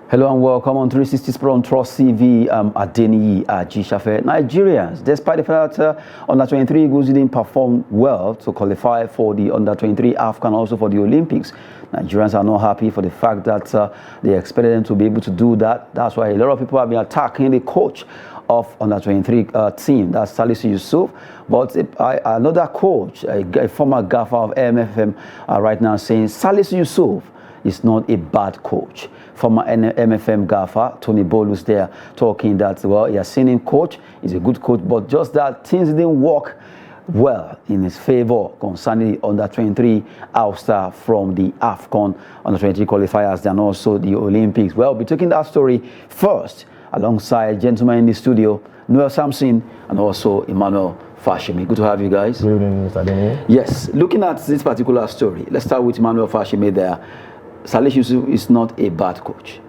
Hello and welcome on 360 Sport on Trust TV. Adeniyi Ajishafe. Nigerians, despite the fact that under-23 Eagles didn't perform well to qualify for the under-23 AFCON, also for the Olympics, Nigerians are not happy for the fact that they expected them to be able to do that. That's why a lot of people have been attacking the coach of under-23 team, that's Salisu Yusuf. But another coach, a former gaffer of MFM, right now saying Salisu Yusuf is not a bad coach. Former MFM gaffer Tony Bolus there talking that, well, he has seen him coach, he's a good coach, but just that things didn't work well in his favor concerning the under-23 ouster from the AFCON under-23 qualifiers and also the Olympics. Well, we'll be taking that story first alongside gentlemen in the studio, Noel Samson and also Emmanuel Fashimi. Good to have you guys. Good evening, Mr. Adeniyi. Yes, looking at this particular story, let's start with Emmanuel Fashimi there. Salisu Yusuf is not a bad coach,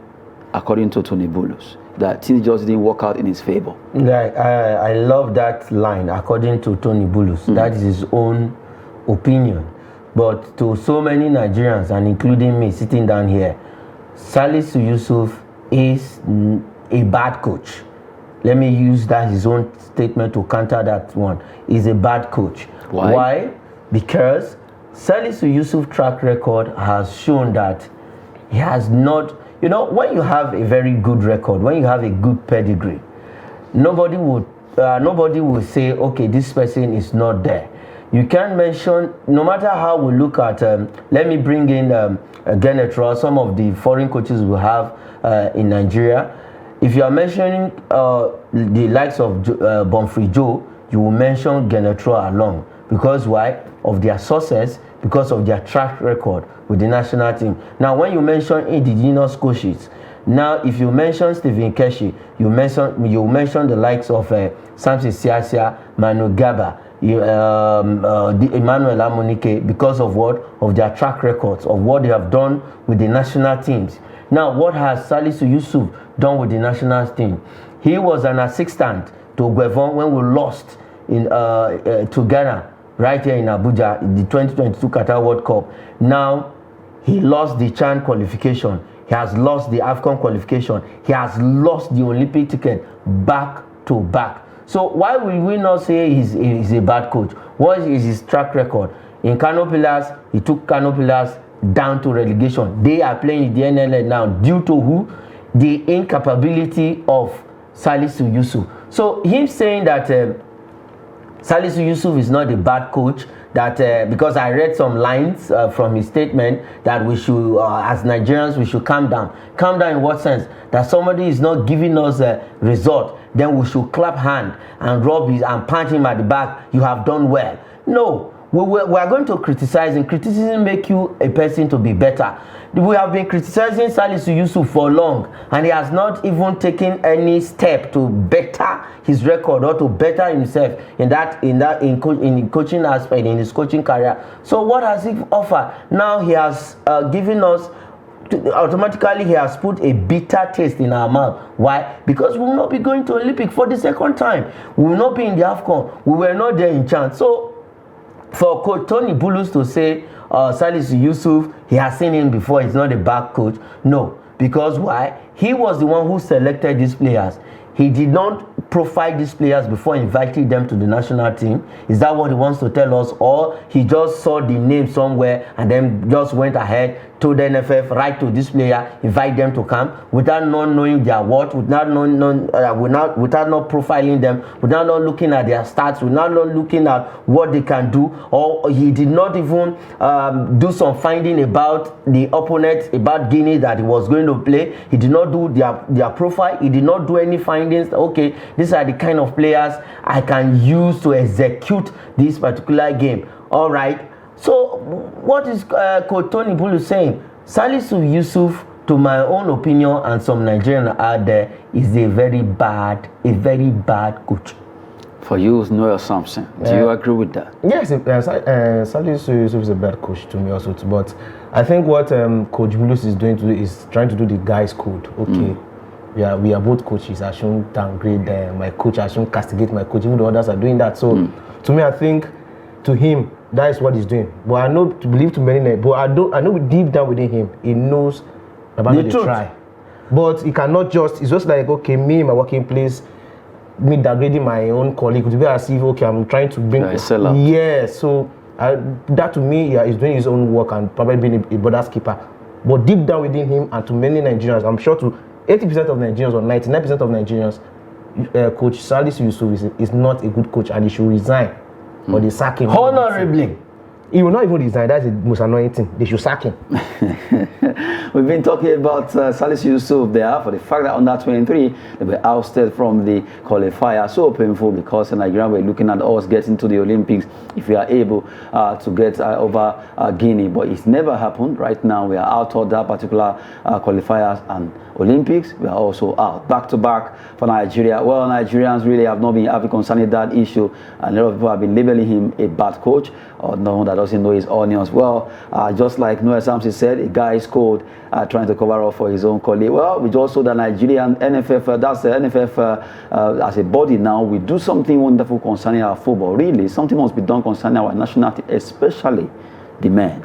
according to Tony Bolus. That things just didn't work out in his favor. I love that line, according to Tony Bolus. That is his own opinion. But to so many Nigerians, and including me sitting down here, Salisu Yusuf is a bad coach. Let me use that his own statement to counter that one. He's a bad coach. Why? Because Salisu Yusuf's track record has shown that he has not, when you have a very good record, when you have a good pedigree, nobody would say, okay, this person is not there. You can't mention, no matter how we look at, let me bring in Genetro, some of the foreign coaches we have in Nigeria. If you are mentioning the likes of Bonfrey Joe, you will mention Genetro along. Because why? Of their success, because of their track record with the national team. Now, when you mention indigenous coaches, now if you mention Stephen Keshi, you mention the likes of Samson Siasia, Manu Gaba, Emmanuel Amunike, because of what? Of their track records, of what they have done with the national teams. Now, what has Salisu Yusuf done with the national team? He was an assistant to Guevon when we lost to Ghana, right here in Abuja, in the 2022 Qatar World Cup. Now, he lost the CHAN qualification. He has lost the AFCON qualification. He has lost the Olympic ticket back to back. So why will we not say he's a bad coach? What is his track record? In Kano Pillars, he took Kano Pillars down to relegation. They are playing in the NLL now due to who? The incapability of Salisu Yusuf. So him saying that Salisu Yusuf is not a bad coach, that because I read some lines from his statement that we should, as Nigerians, we should calm down. Calm down in what sense? That somebody is not giving us a result, then we should clap hand and rub his and pat him at the back. You have done well. No, we are going to criticize, and criticism make you a person to be better. We have been criticizing Salisu Yusuf for long, and he has not even taken any step to better his record or to better himself in coaching aspect, in his coaching career. So what has he offered? Now he has given us, automatically he has put a bitter taste in our mouth. Why? Because we will not be going to Olympic for the second time. We will not be in the AFCON. We were not there in CHAN. So for Coach Tony Bolus to say Salisu Yusuf, he has seen him before, he's not a bad coach. No, because why? He was the one who selected these players. He did not profile these players before inviting them to the national team. Is that what he wants to tell us? Or he just saw the name somewhere and then just went ahead, told the NFF, write to this player, invite them to come without not knowing their what, without not profiling them, without not looking at their stats, without not looking at what they can do. Or he did not even do some finding about the opponent, about Guinea that he was going to play. He did not do their profile. He did not do any findings. Okay, these are the kind of players I can use to execute this particular game. All right. So what is Coach Tony Bolus saying? Salisu Yusuf, to my own opinion and some Nigerians out there, is a very bad coach. For you, Noel Samson, do you agree with that? Yes, Salisu Yusuf is a bad coach to me also, but I think what Coach Bolus is doing today is trying to do the guys' code. Okay. We are both coaches. I shouldn't downgrade my coach. I shouldn't castigate my coach. Even the others are doing that. So, to me, I think to him, that is what he's doing. But I know to believe to many, but I know deep down within him, he knows about the try. But it cannot it's just like, okay, me in my working place, me degrading my own colleague, to be as if, okay, I'm trying to bring... So that to me, he's doing his own work and probably being a brother's keeper. But deep down within him and to many Nigerians, I'm sure to 80% of Nigerians or 99% of Nigerians, Coach Salisu Yusuf is not a good coach and he should resign or they sack him. Honorably. He will not even resign. That's the most annoying thing. They should sack him. We've been talking about Salisu Yusuf there for the fact that under 23 they were ousted from the qualifier. So painful because Nigeria were looking at us getting to the Olympics if we are able to get over Guinea. But it's never happened. Right now we are out of that particular qualifiers and Olympics. We are also out. Back to back for Nigeria. Well, Nigerians really have not been happy concerning that issue. And a lot of people have been labeling him a bad coach or no one that doesn't know his onions. Well, just like Noah Samson said, a guy is cold trying to cover up for his own colleague. Well, we just saw the Nigerian NFF, that's the NFF as a body now. We do something wonderful concerning our football. Really, something must be done concerning our national team, especially the men.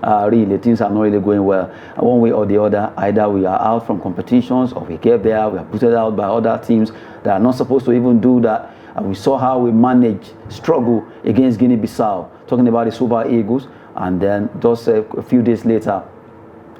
Really, things are not really going well. One way or the other, either we are out from competitions or we get there, we are booted out by other teams that are not supposed to even do that. And we saw how we managed struggle against Guinea-Bissau, talking about the Super Eagles, and then just a few days later,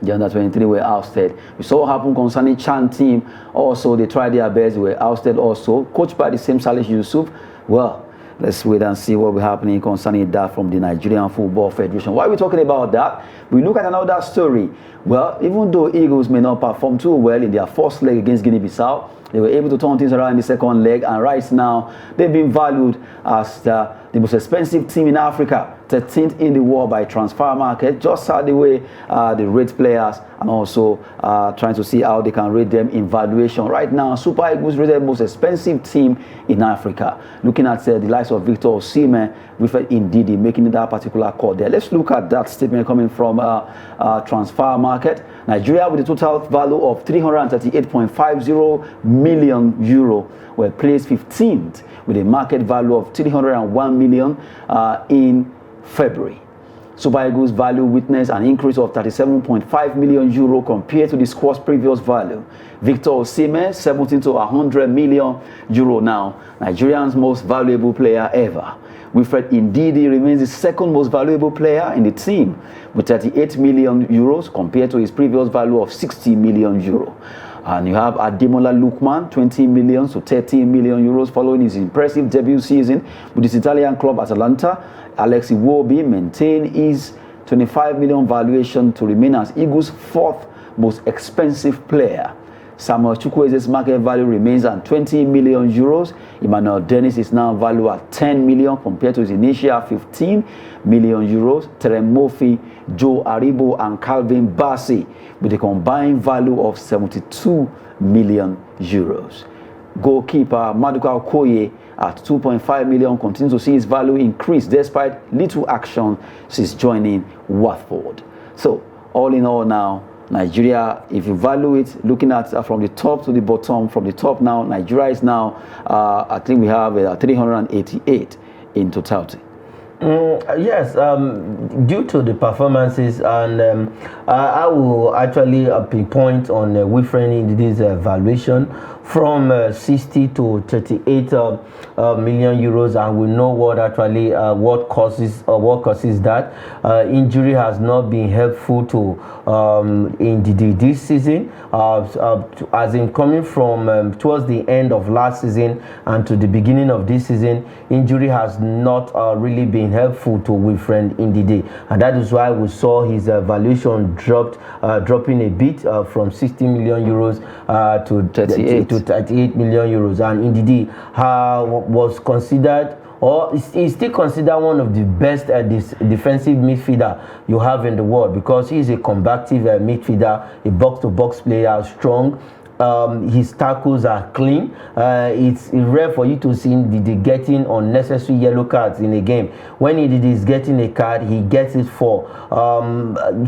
the under 23 were ousted. We saw what happened concerning Chan team. Also, they tried their best, they were ousted also, coached by the same Salisu Yusuf. Well, let's wait and see what will happen concerning that from the Nigerian Football Federation. Why are we talking about that? We look at another story. Well, even though Eagles may not perform too well in their first leg against Guinea-Bissau, they were able to turn things around in the second leg, and right now they've been valued as the most expensive team in Africa, 13th in the world by transfer market, just the way they rate players and also trying to see how they can rate them in valuation. Right now, Super Eagles rated the most expensive team in Africa. Looking at the likes of Victor Osimhen, referred Ndidi, making that particular call there. Let's look at that statement coming from transfer market. Nigeria, with a total value of 338.50 million euro, were placed 15th with a market value of 301 million in February. Super Eagles value witnessed an increase of 37.5 million euro compared to the squad's previous value. Victor Osimhen, 17 to 100 million euro now, Nigeria's most valuable player ever. Wilfred Ndidi remains the second most valuable player in the team with 38 million euros compared to his previous value of 60 million euro. And you have Ademola Lookman, 20 million to 13 million euros following his impressive debut season with his Italian club Atalanta. Alex Iwobi maintained his 25 million valuation to remain as Eagles' fourth most expensive player. Samuel Chukwueze's market value remains at 20 million euros. Emmanuel Dennis is now valued at 10 million compared to his initial 15 million euros. Terem Murphy, Joe Aribo, and Calvin Bassey with a combined value of 72 million euros. Goalkeeper Maduka Okoye at 2.5 million continues to see his value increase despite little action since joining Watford. So, all in all now, Nigeria, if you value it, looking at from the top to the bottom, from the top now, Nigeria is now, I think we have 388 in totality. Yes, due to the performances, and I will actually pinpoint on Wilfred Ndidi's valuation from 60 to 38 million euros, and we know what actually what causes that. Injury has not been helpful to Ndidi this season, as in coming from towards the end of last season and to the beginning of this season. Injury has not really been helpful to Wilfred Ndidi, and that is why we saw his valuation dropping a bit from 60 million euros to 38 million euros. And Ndidi was considered, or is still considered, one of the best defensive midfielder you have in the world, because he's a combative midfielder, a box-to-box player, strong. His tackles are clean. It's rare for you to see Ndidi getting unnecessary yellow cards in a game. When Ndidi is getting a card, he gets it for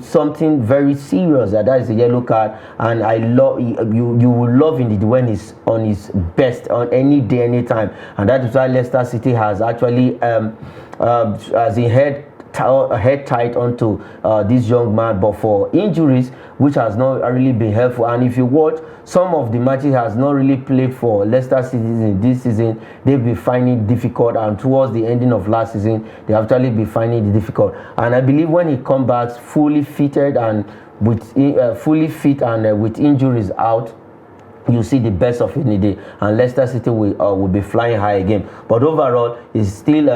something very serious. That is a yellow card, and I love you will love Ndidi when he's on his best on any day, any time, and that is why Leicester City has actually as he head head tight onto this young man, but for injuries, which has not really been helpful. And if you watch some of the matches, he has not really played for Leicester City this season. They've been finding it difficult, and towards the ending of last season, they actually been finding it difficult. And I believe when he comes back fully fitted and with with injuries out, you see the best of it in the day, and Leicester City will be flying high again. But overall, he's still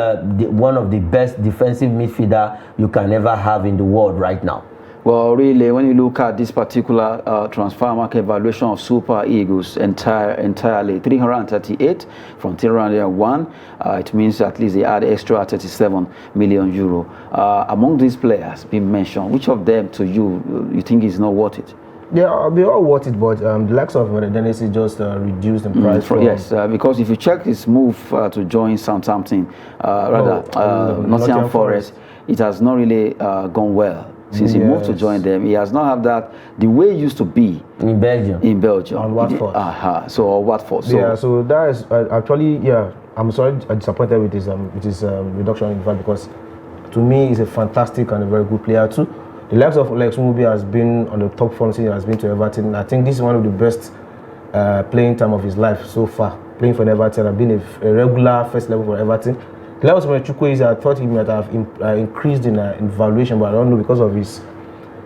one of the best defensive midfielder you can ever have in the world right now. Well, really, when you look at this particular transfer market valuation of Super Eagles entirely 338 from 301, it means at least they add extra 37 million euro. Among these players being mentioned, which of them to you think is not worth it? They are all worth it, but the likes of Dennis just reduced the price. Yes, because if you check his move to join Southampton, Nottingham Forest, it has not really gone well. Since he moved to join them, he has not had that the way it used to be in Belgium. On Watford. Watford. So that is actually, I'm sorry, I'm disappointed with his reduction in value, because to me he's a fantastic and a very good player too. The likes of Lex Iwobi has been on the top form since he has been to Everton. I think this is one of the best playing time of his life so far. Playing for Everton, I've been a regular first level for Everton. The levels of Chukwueze, I thought he might have increased in valuation, but I don't know, because of his,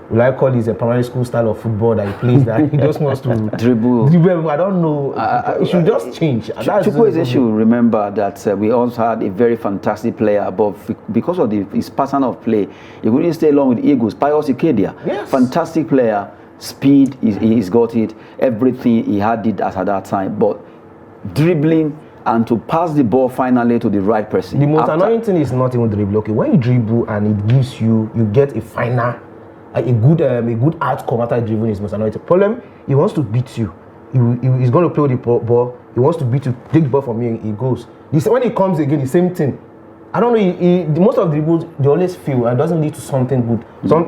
will I call his primary school style of football that he plays, that he just wants to dribble. I don't know. It should just change. Chukwueze should remember that we also had a very fantastic player, but because of his pattern of play, he couldn't stay along with Eagles. Pius Ikedia, fantastic player, speed, he's got it, everything he had it at that time, but dribbling and to pass the ball finally to the right person. The most annoying thing is not even dribble. Okay, when you dribble and it gives you get a final, a good outcome after dribbling is most annoying. The problem, he wants to beat you. He's going to play with the ball. He wants to beat you, take the ball from you, and he goes. When he comes again, the same thing. I don't know. Most of the dribbles, they always fail and doesn't lead to something good.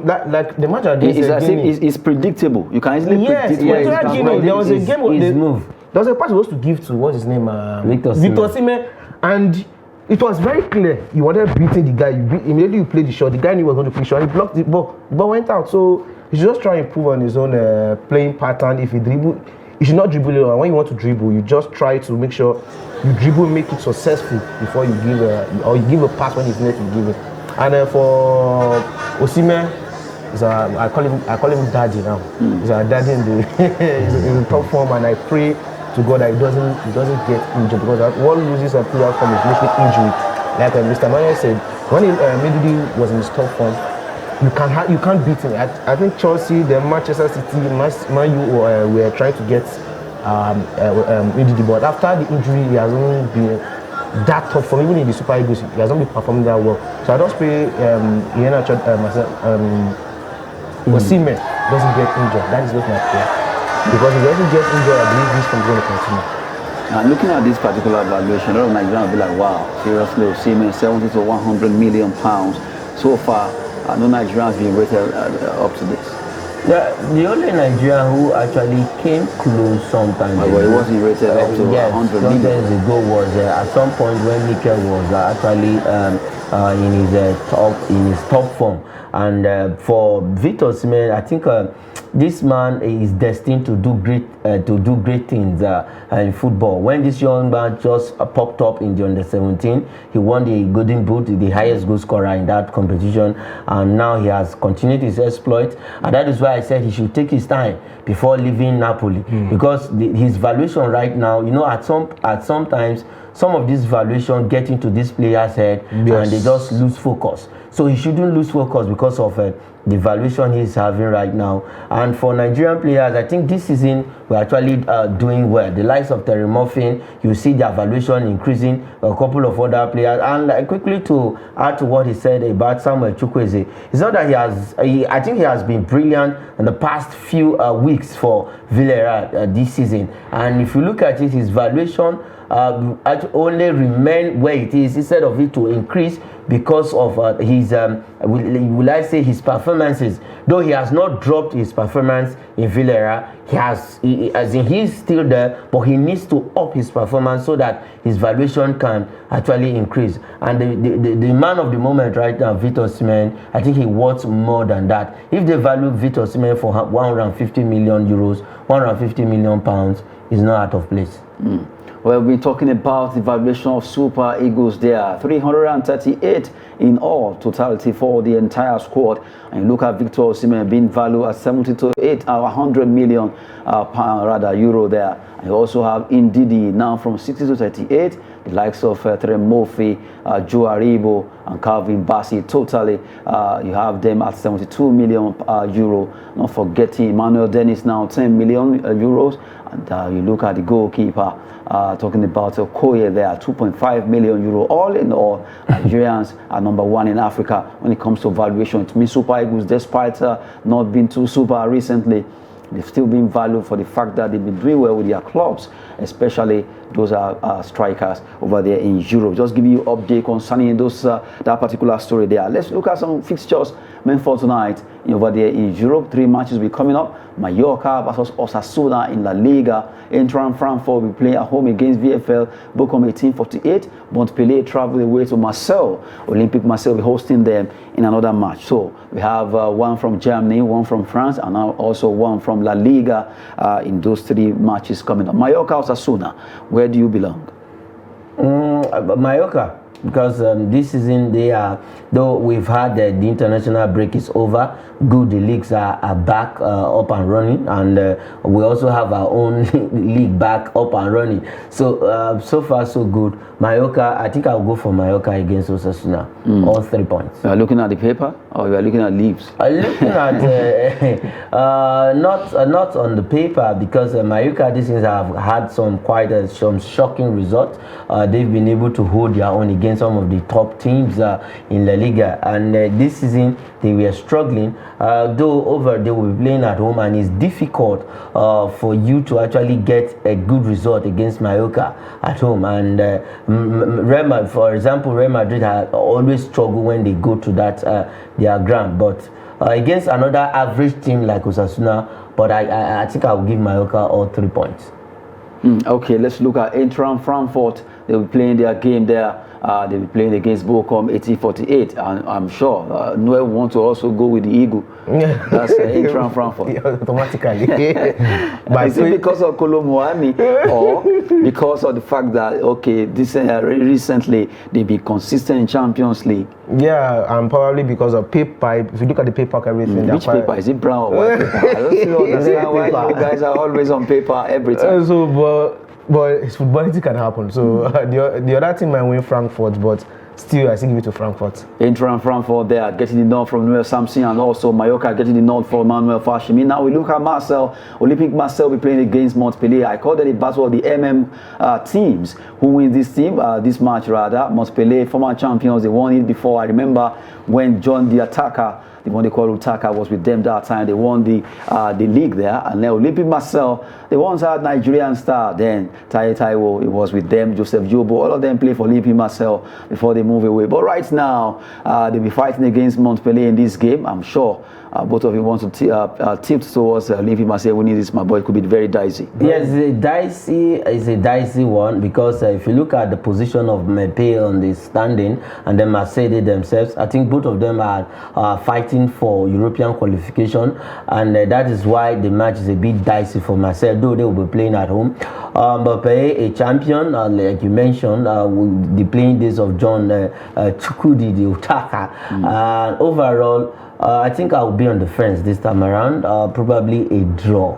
Like the match against it's predictable. You can easily predict where there was a game. There was a pass he was to give to, what's his name? Victor Osimhen. And it was very clear. You wanted beating the guy. Immediately you played the shot. The guy knew he was going to play shot. He blocked the ball. The ball went out. So he should just try and improve on his own playing pattern. If he dribble, you should not dribble it. When you want to dribble, you just try to make sure you dribble, make it successful before you give you give a pass when it's needed to give it. And for Osimhen, I call him daddy now. He's our daddy in the top form, and I pray to God that he doesn't get injured, because what loses a player from is mostly injury. Like Mr. Manuel said, when Mendy was in his top form, you can't beat him. I think Chelsea, the Manchester City, Man U were trying to get Mendy, but after the injury, he hasn't been that top form. Even in the Super Eagles, he hasn't been performing that well. So I just pray Osimhen doesn't get injured. That is just my prayer. Because if he doesn't get injured, I believe this is going to continue. Now, looking at this particular valuation, a lot of Nigerians will be like, wow, seriously, Osimhen, 70 to 100 million pounds. So far, no Nigerians being rated up to this. The only Nigerian who actually came close sometimes. Well, he wasn't rated up to 100 million. Years ago was at some point when Mikel was actually in his top form. And for Victor Osimhen, I think this man is destined to do great things in football. When this young man just popped up in the under-17, he won the Golden Boot, the highest goal scorer in that competition, and now he has continued his exploit. And that is why I said he should take his time before leaving Napoli, because his valuation right now, at some times, some of this valuation get into this player's head, and they just lose focus. So he shouldn't lose focus because of the valuation he's having right now. And for Nigerian players, I think this season we're actually doing well. The likes of Terry Murphy, you see their valuation increasing, a couple of other players. And quickly to add to what he said about Samuel Chukwueze, it's not that I think he has been brilliant in the past few weeks for Villarreal this season. And if you look at it, his valuation only remain where it is instead of it to increase because of his will I say his performance performances. Though he has not dropped his performance in Villarreal, he's still there, but he needs to up his performance so that his valuation can actually increase. And the man of the moment right now, Victor Osimhen, I think he worth more than that. If they value Victor Osimhen for 150 million euros, 150 million pounds, is not out of place. Well, we've been talking about the valuation of Super Eagles there. 338 in all, totality for the entire squad. And you look at Victor Osimhen being valued at 100 million euro there. And you also have Ndidi now from 60 to 38. The likes of Tremofi, Joe Aribo, and Calvin Bassey. Totally, you have them at 72 million euro. Not forgetting Emmanuel Dennis now 10 million euros. And you look at the goalkeeper, talking about Okoye there, 2.5 million euro. All in all, Nigerians are number one in Africa when it comes to valuation. To me, Super Eagles, despite not being too super recently, they've still been valued for the fact that they've been doing well with their clubs, especially those are strikers over there in Europe. Just give you update concerning those that particular story there. Let's look at some fixtures meant for tonight over there in Europe. 3 matches will be coming up. Mallorca versus Osasuna in La Liga. Eintracht Frankfurt will play at home against VfL Bochum 1848. Montpellier travel away to Marseille. Olympic Marseille will be hosting them in another match. So we have one from Germany, one from France, and now also one from La Liga in those 3 matches coming up. Mallorca, Osasuna, where do you belong? Mallorca, because this season they are, though we've had the international break is over, good, the leagues are back up and running, and we also have our own league back up and running. So so far so good. Mallorca, I think I'll go for Mallorca against Osasuna. All 3 points. You are looking at the paper, or you are looking at leaves? Looking at not on the paper, because Mallorca this season have had some some shocking results. They've been able to hold their own against some of the top teams in La Liga, and this season they were struggling. Though they will be playing at home, and it's difficult for you to actually get a good result against Mallorca at home. And for example, Real Madrid have always struggled when they go to that their ground, but against another average team like Osasuna. But I think I'll give Mallorca all 3 points. Okay, let's look at Eintracht Frankfurt. They'll be playing their game there. They'll be playing against Bochum 1848, and I'm sure Noel wants to also go with the Eagle. That's Eintracht Frankfurt. Yeah, automatically. But is it because of Kolomoani or because of the fact that, okay, this recently they've been consistent in Champions League? Yeah, and probably because of paper. If you look at the paper, everything. Which paper? Is it brown or white paper? I don't understand why you guys are always on paper every time. But footballity can happen. So the other team might win Frankfurt, but still I still give it to Frankfurt. Eintracht Frankfurt, they are getting the nod from Noel Samson, and also Mallorca getting the nod for Manuel Fashimi. Now we look at Marseille. Olympic Marseille will be playing against Montpellier. I call that a battle of the teams. Who wins this this match rather? Montpellier, former champions, they won it before. I remember when John the Attacker, the one they call Utaka, was with them that time. They won the league there. And then Olympic Marseille, they once had Nigerian star. Then Taiwo, it was with them. Joseph Jobo, all of them play for Olympic Marseille before they move away. But right now, they'll be fighting against Montpellier in this game. I'm sure both of you want to tip towards Olympic Marseille winning this. My boy, it could be very dicey. Yes, it's a dicey one, because if you look at the position of Mbappé on the standing and then Marseille themselves, I think both of them are fighting for European qualification, and that is why the match is a bit dicey for Marseille, though they will be playing at home. Mbappé, a champion, like you mentioned, with the playing days of John Chukwudi, the Utaka, and overall, I think I will be on the fence this time around. Probably a draw.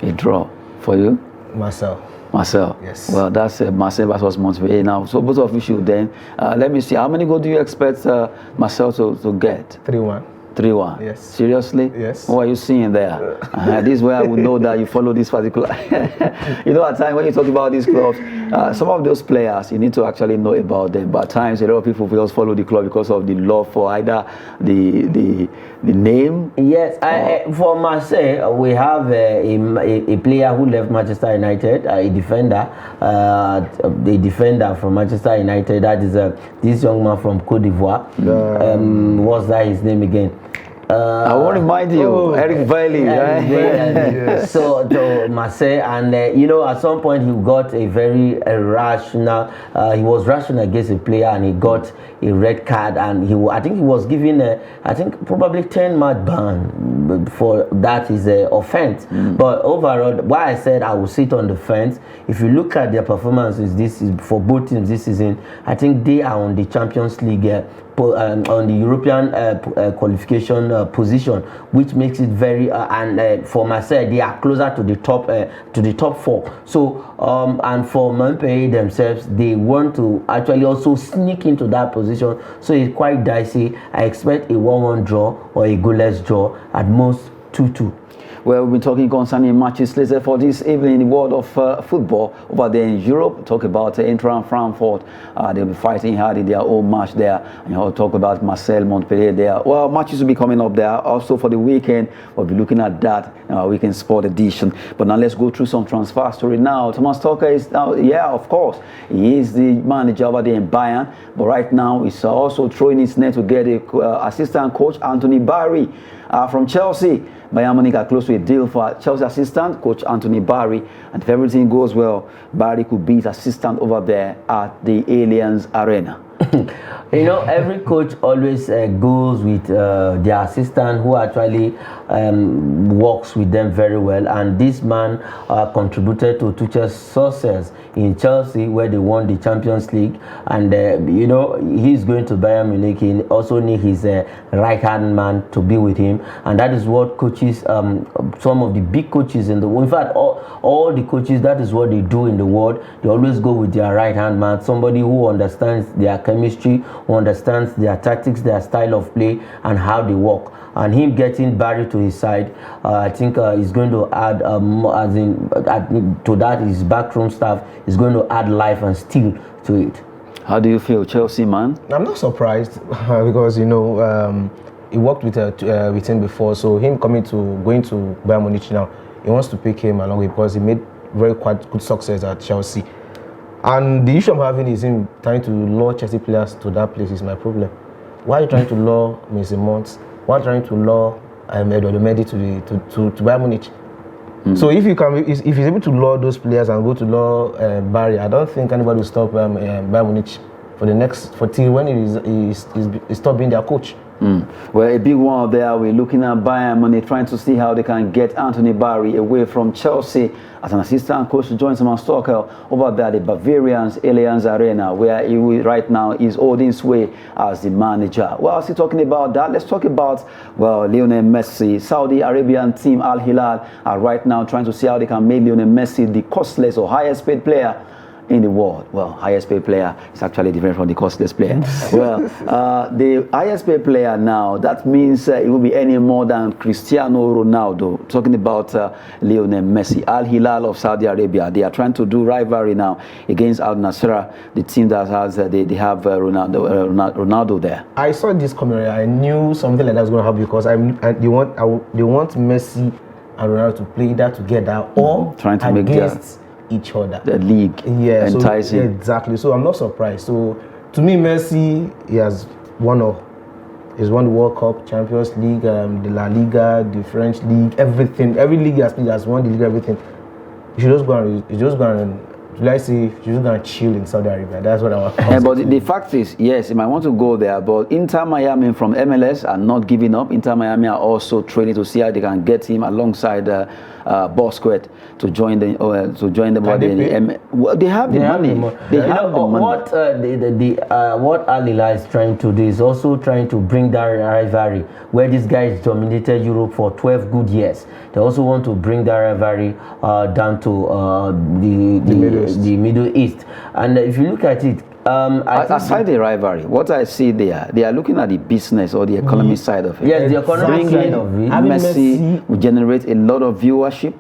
A draw for you? Marseille. Marseille. Yes. Well, that's Marseille versus Montpellier now. So both of you should then. Let me see. How many goals do you expect Marseille to get? 3-1. 3-1. Yes. Seriously? Yes. What are you seeing there? This is where I would know that you follow this particular. You know, at times when you talk about these clubs, some of those players, you need to actually know about them. But at times, a lot of people will just follow the club because of the love for either the name. Yes. For Marseille, we have a player who left Manchester United, a defender from Manchester United. That is this young man from Cote d'Ivoire. What's that his name again? I want to remind you, Eric Bailly, right? So to Marseille, and you know, at some point he got a very irrational. He was rational against a player, and he got a red card, and I think he was given I think probably 10-match ban for that is an offense. But overall, why I said I will sit on the fence. If you look at their performances, this is for both teams this season. I think they are on the Champions League. On the European qualification position, which makes it very and for Marseille they are closer to the top 4. So and for Montpellier themselves, they want to actually also sneak into that position. So it's quite dicey. I expect a 1-1 draw or a goalless draw, at most 2-2. Well, we've been talking concerning matches slated for this evening in the world of football over there in Europe. Talk about Eintracht Frankfurt. They'll be fighting hard in their own match there. And you'll talk about Marseille, Montpellier there. Well, matches will be coming up there. Also for the weekend, we'll be looking at that weekend sport edition. But now let's go through some transfer story now. Thomas Tuchel is now, yeah, of course, he is the manager over there in Bayern. But right now, he's also throwing his net to get a assistant coach, Anthony Barry, from Chelsea. Bayern Munich are close to a deal for Chelsea assistant coach Anthony Barry, and if everything goes well, Barry could be his assistant over there at the Allianz Arena. You know, every coach always goes with their assistant who actually works with them very well, and this man contributed to Tuchel's success in Chelsea, where they won the Champions League. And you know, he's going to Bayern Munich. He also need his right-hand man to be with him, and that is what coaches, some of the big coaches in the world, in fact all the coaches, that is what they do in the world. They always go with their right-hand man, somebody who understands their chemistry, who understands their tactics, their style of play, and how they work. And him getting Barry to his side, I think is going to add, to that, his backroom staff is going to add life and steel to it. How do you feel, Chelsea man? I'm not surprised because you know he worked with him before, so him going to Bayern Munich now, he wants to pick him along because he made quite good success at Chelsea. And the issue I'm having is him trying to lure Chelsea players to that place is my problem. Why are you trying to lure Mason Mount? Why are you trying to lure Eduardo Mendy to Bayern Munich? So if he's able to lure those players and go to lure Barry, I don't think anybody will stop Bayern Munich till when he stop being their coach. Well, a big one there, we're looking at Bayern Munich trying to see how they can get Anthony Barry away from Chelsea as an assistant coach to join Thomas Tuchel over there at the Bavarians Allianz Arena, where he right now is holding sway as the manager. Well, still talking about that, let's talk about, well, Lionel Messi. Saudi Arabian team Al Hilal are right now trying to see how they can make Lionel Messi the costless or highest paid player in the world. Well, highest paid player is actually different from the costless player. Well, the highest paid player now, that means it will be any more than Cristiano Ronaldo. Talking about Lionel Messi. Al Hilal of Saudi Arabia, they are trying to do rivalry now against Al Nassr, the team that has they have Ronaldo there. I saw this coming. I knew something like that was going to happen because they want Messi and Ronaldo to play that together or trying to make each other. The league, yeah, enticing. So, exactly. So I'm not surprised. So to me, Messi, he has won the World Cup, Champions League, the La Liga, the French league, everything. Every league he has won the league, everything. You should just go and chill in Saudi Arabia. That's what I want. But the fact is, yes, you might want to go there, but Inter Miami from MLS are not giving up. Inter Miami are also training to see how they can get him alongside Busquets to join them. Well, they have the money. They have the money. What Al Hilal is trying to do is also trying to bring that rivalry where this guy has dominated Europe for 12 good years. They also want to bring that rivalry down to the Middle East. And if you look at it, aside the rivalry, what I see there, they are looking at the business or the economy side of it. Yes, the economic side of it. Messi will generate a lot of viewership,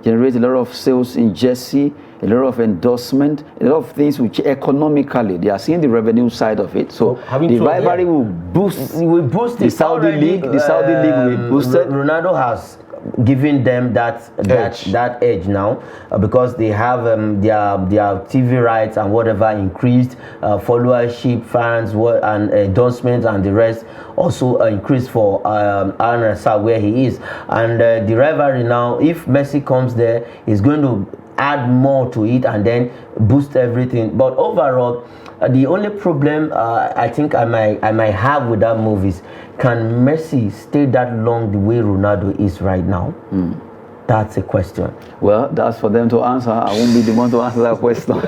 generate a lot of sales in jersey, a lot of endorsement, a lot of things which economically they are seeing the revenue side of it. So the rivalry will boost. Will boost the Saudi league. The Saudi league will boost it. Ronaldo has giving them that edge now, because they have their TV rights and whatever increased, followership, fans, and endorsements and the rest also increased for Al Nassr where he is, and the rivalry now, if Messi comes there, is going to add more to it and then boost everything. But overall, the only problem I think I might have with that movie is, can Messi stay that long the way Ronaldo is right now? That's a question. Well, that's for them to answer. I won't be the one to answer that question.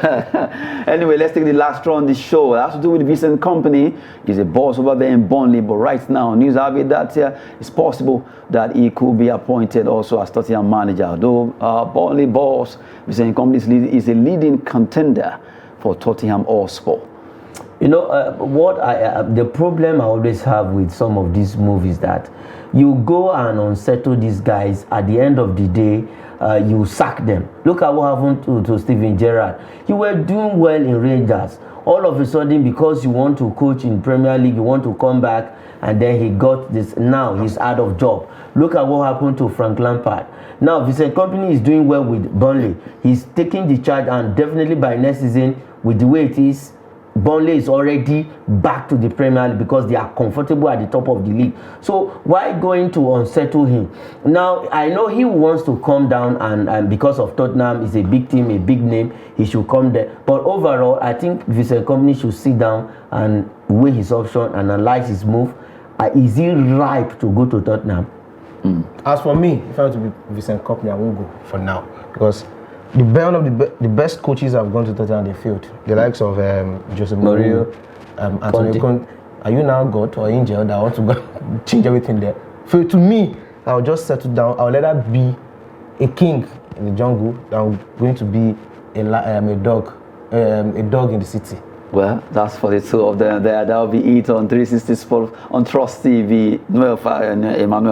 Anyway, let's take the last draw on the show. It has to do with Vincent Kompany. He's a boss over there in Burnley, but right now, news have it that it's possible that he could be appointed also as Tottenham manager. Though Burnley boss Vincent Kompany is a leading contender for Tottenham Hotspur. You know, the problem I always have with some of these movies that you go and unsettle these guys, at the end of the day, you sack them. Look at what happened to Steven Gerrard. You were doing well in Rangers. All of a sudden, because you want to coach in Premier League, you want to come back, and then he got this, now he's out of job. Look at what happened to Frank Lampard. Now, Vincent Kompany is doing well with Burnley. He's taking the charge, and definitely by next season, with the way it is, Burnley is already back to the Premier League because they are comfortable at the top of the league. So why going to unsettle him? Now, I know he wants to come down, and because of Tottenham is a big team, a big name, he should come there. But overall, I think Vincent Kompany should sit down and weigh his option, analyze his move. Is he ripe to go to Tottenham? As for me, if I were to be Vincent Kompany, I won't go for now, because the best coaches have gone to Tottenham, they failed. The likes of Jose Mourinho, Antonio Conte. Are you now God or angel that want to go change everything there? To me, I'll just settle down. I'll let that be a king in the jungle than going to be a dog in the city. Well, that's for the two of them there. That'll be it on 360 Sport on Trust TV. Emmanuel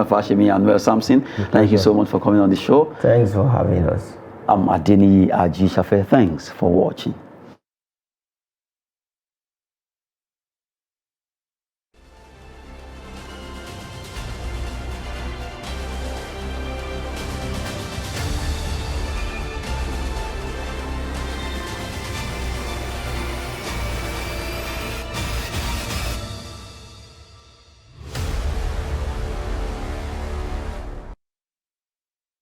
Fashimi and Noel Samson. Thank you so much for coming on the show. Thanks for having us. I'm Adeniyi Ajisafe. Thanks for watching.